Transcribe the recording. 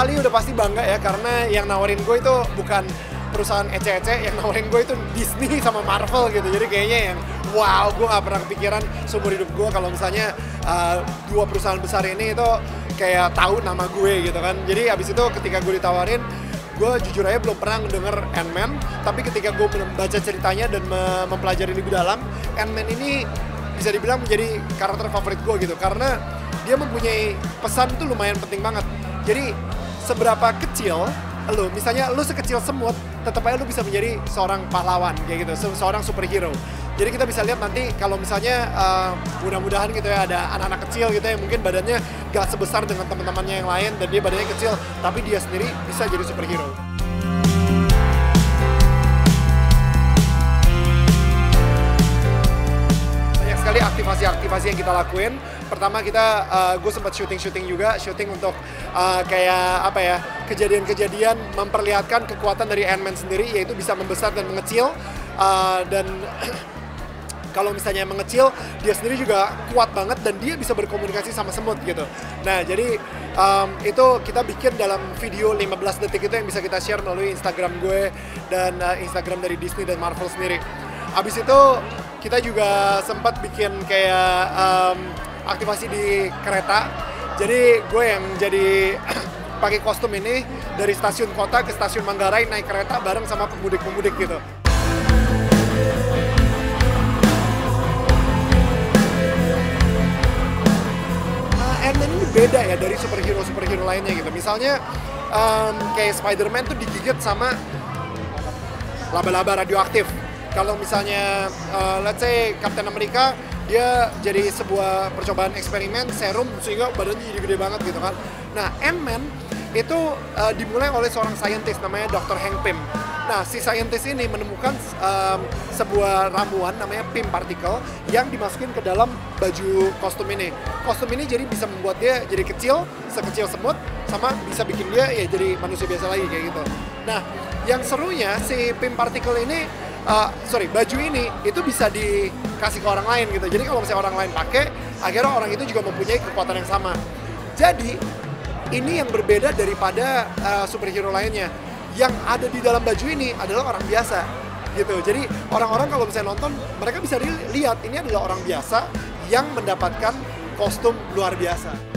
kali udah pasti bangga ya, karena yang nawarin gue itu bukan perusahaan ece-ece, yang nawarin gue itu Disney sama Marvel gitu. Jadi kayaknya yang wow, gue gak pernah kepikiran seumur hidup gue kalau misalnya dua perusahaan besar ini itu kayak tahu nama gue gitu kan. Jadi abis itu ketika gue ditawarin, gue jujur aja belum pernah denger Ant-Man, tapi ketika gue membaca ceritanya dan mempelajari lebih dalam, Ant-Man ini bisa dibilang menjadi karakter favorit gue gitu, karena dia mempunyai pesan tuh lumayan penting banget. Jadi seberapa kecil lu, misalnya lu sekecil semut, tetap aja lu bisa menjadi seorang pahlawan kayak gitu, seorang superhero. Jadi kita bisa lihat nanti kalau misalnya mudah-mudahan gitu ya, ada anak-anak kecil gitu yang mungkin badannya gak sebesar dengan teman-temannya yang lain dan dia badannya kecil, tapi dia sendiri bisa jadi superhero. Banyak sekali aktivasi-aktivasi yang kita lakuin. Pertama gue sempat syuting juga, untuk kayak apa ya, kejadian-kejadian memperlihatkan kekuatan dari Ant-Man sendiri, yaitu bisa membesar dan mengecil, dan kalau misalnya mengecil, dia sendiri juga kuat banget dan dia bisa berkomunikasi sama semut gitu. Nah, jadi itu kita bikin dalam video 15 detik itu yang bisa kita share melalui Instagram gue dan Instagram dari Disney dan Marvel sendiri. Habis itu kita juga sempat bikin kayak aktivasi di kereta. Jadi gue yang jadi pakai kostum ini dari stasiun kota ke stasiun Manggarai, naik kereta bareng sama pemudik-pemudik gitu. Ant-Man ini beda ya dari superhero lainnya gitu. Misalnya kayak Spider-Man tuh digigit sama laba-laba radioaktif. Kalau misalnya let's say Captain America, dia jadi sebuah percobaan eksperimen serum sehingga badannya jadi gede banget gitu kan. Nah, Ant-Man itu dimulai oleh seorang saintis namanya Dr. Hank Pym. Nah, si saintis ini menemukan sebuah ramuan namanya Pym particle yang dimasukin ke dalam baju kostum ini. Kostum ini jadi bisa membuat dia jadi kecil, sekecil semut, sama bisa bikin dia ya jadi manusia biasa lagi kayak gitu. Nah, yang serunya si Pym particle ini, baju ini itu bisa dikasih ke orang lain gitu. Jadi kalau misalnya orang lain pakai, akhirnya orang itu juga mempunyai kekuatan yang sama. Jadi ini yang berbeda daripada superhero lainnya. Yang ada di dalam baju ini adalah orang biasa gitu. Jadi orang-orang kalau misalnya nonton, mereka bisa lihat ini adalah orang biasa yang mendapatkan kostum luar biasa.